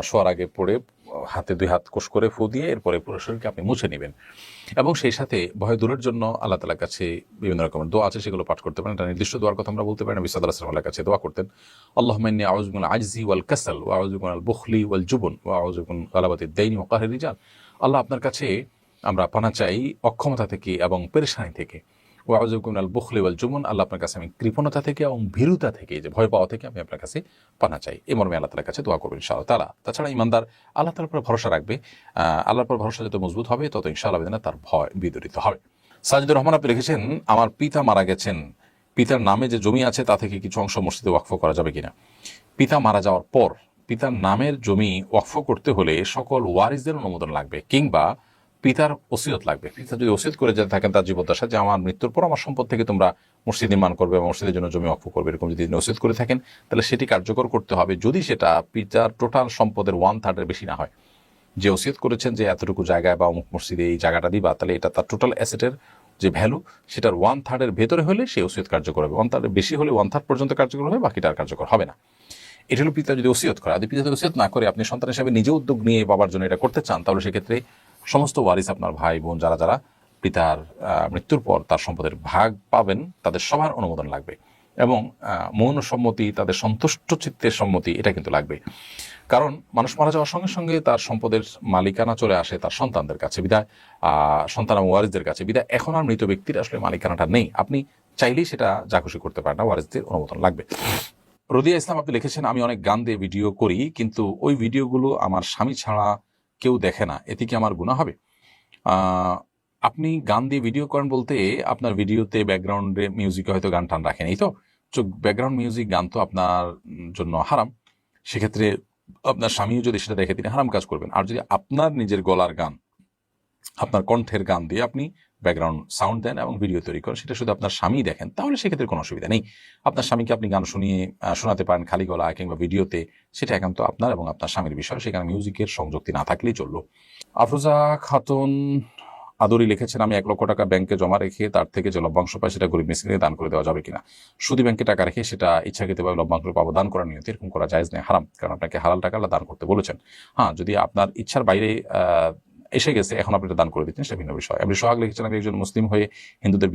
শোয়ার আগে পড়ে হাতে 2 হাত কোষ করে ফু দিয়ে এরপরে পুরো শরীরকে আপনি মুছে নেবেন। এবং সেই সাথে ভয় দূরের জন্য আল্লাহ তাআলার কাছে বিভিন্ন রকমের দোয়া আছে, সেগুলো পাঠ করতে পারেন। একটা নির্দিষ্ট দোয়ার কথা আমরা বলতে পারি না, নবী সাল্লাল্লাহু আলাইহি ওয়াসাল্লামের কাছে দোয়া করতেন, আল্লাহুম্মা ইন্নী আউযু মিনাল আজজি ওয়াল কাসাল ওয়া আউযু মিনাল বুখলি ওয়াল জুবন ওয়া আউযু মিন গালাবাতিদ দাইনি ওয়া কাহরির রিজাল। আল্লাহ, আপনার কাছে আমরা পানা চাই অক্ষমতা থেকে এবং পেরেশানি থেকে। ওয়া আউযু মিনাল বুখলি ওয়াল জুবন, আল্লাহ আপনার কাছে আমি কৃপণতা থেকে এবং ভীরুতা থেকে, যে ভয় পাওয়া থেকে আমি আপনার কাছে পানা চাই। এই মর্মে আল্লাহ তাআলার কাছে দোয়া করবেন ইনশাআল্লাহ তাআলা। তাছাড়া ইমানদার আল্লাহ তাআলার উপর ভরসা রাখবে, আল্লাহর উপর ভরসা যত মজবুত হবে তত ইনশাআল্লাহ বিদিনা তার ভয় বিদরিত হবে। সাজিদুর রহমান আপনি লিখেছেন, আমার পিতা মারা গেছেন, পিতার নামে যে জমি আছে তা থেকে কিছু অংশ মসজিদে ওয়াকফ করা যাবে কিনা? পিতা মারা যাওয়ার পর পিতার নামের জমি ওয়াকফ করতে হলে সকল ওয়ারিসদের অনুমোদন লাগবে, কিংবা পিতার ওসিয়ত লাগবে। পিতা যদি ওসিয়ত করে যেতে থাকেন তার জীবদ্দশা, যে আমার মৃত্যুর পর আমার সম্পদ থেকে তোমরা মসজিদ নির্মাণ করবে এবং মসজিদের জন্য জমি ওয়াকফ করবে, এরকম যদি ওসিয়ত করে থাকেন তাহলে সেটি কার্যকর করতে হবে, যদি সেটা পিতার টোটাল সম্পদের 1/3 বেশি না হয়। যে ওসিয়ত করেছেন যে এতটুকু জায়গায় বা অমুক মসজিদে এই জায়গাটা দিবা, তাহলে এটা তার টোটাল অ্যাসেটের যে ভ্যালু সেটার 1/3 ভেতরে হলে সে ওসিয়ত কার্যকর হবে, 1/3 বেশি হলে 1/3 পর্যন্ত কার্যকর হবে, বাকিটা আর কার্যকর হবে না। এটা হলো পিতা যদি ওসিয়ত করে। যদি পিতা যদি ওসিয়ত না করে আপনি সন্তান হিসেবে নিজে উদ্যোগ নিয়ে বাবার জন্য এটা করতে চান, তাহলে সেক্ষেত্রে সমস্ত ওয়ারিস, আপনার ভাই বোন যারা যারা পিতার মৃত্যুর পর তার সম্পদের ভাগ পাবেন, তাদের সবার অনুমোদন লাগবে এবং মৌন সম্মতি, তাদের সন্তুষ্ট চিত্তের সম্মতি, এটা কিন্তু লাগবে। কারণ মানুষ মারা যাওয়ার সঙ্গে সঙ্গে তার সম্পদের মালিকানা চলে আসে তার সন্তানদের কাছে, বিদায় সন্তান এবং ওয়ারিসদের কাছে, বিদায় এখন আর মৃত ব্যক্তির আসলে মালিকানাটা নেই। আপনি চাইলেই সেটা যা খুশি করতে পারেন না, ওয়ারিসদের অনুমোদন লাগবে। রদিয়া ইসলাম আপনি লিখেছেন, আমি অনেক গান দিয়ে ভিডিও করি, কিন্তু ওই ভিডিওগুলো আমার স্বামী ছাড়া কেউ দেখে না, এতে কি আমার গুনাহ হবে? আপনি গান দিয়ে ভিডিও করেন বলতে আপনার ভিডিওতে ব্যাকগ্রাউন্ডে মিউজিকে হয়তো গান টান রাখেন, এই তো ব্যাকগ্রাউন্ড মিউজিক গান তো আপনার জন্য হারাম। সেক্ষেত্রে আপনার স্বামীও যদি সেটা দেখে তিনি হারাম কাজ করবেন। আর যদি আপনার নিজের গলার গান, আপনার কণ্ঠের গান দিয়ে আপনি ব্যাকগ্রাউন্ড সাউন্ড দেন এবং ভিডিও তৈরি করেন, সেটা শুধু আপনার স্বামী দেখেন, তাহলে সেক্ষেত্রে কোনো অসুবিধা নেই। আপনার স্বামীকে আপনি গান শোনাতে পারেন খালি গলায় কিংবা ভিডিওতে, সেটা একান্ত আপনার এবং আপনার স্বামীর বিষয়, সেখানে মিউজিকের সংযুক্তি না থাকলেই চললো। আফরোজা খাতুন আদরি লিখেছেন, আমি 1 লক্ষ টাকা ব্যাংকে জমা রেখে তার থেকে যে লভ্যাংশ পাই সেটা গরিব মিসকিনকে দান করে দেওয়া যাবে কিনা? সুদী ব্যাংকে টাকা রেখে সেটা ইচ্ছাকৃতভাবে লভ্যাংশ পাবো দান করার নিয়তে, এরকম করা জায়েজ নেই, হারাম। কারণ আপনাকে হালাল টাকা দান করতে বলেছেন। হ্যাঁ, যদি আপনার ইচ্ছার বাইরে এসে গেছে এখন আপনি এটা দান করে দিচ্ছেন, সেটা ভিন্ন বিষয়। আপনি সোহাগ লিখেছেন, আমি একজন মুসলিম হয়ে হিন্দুদের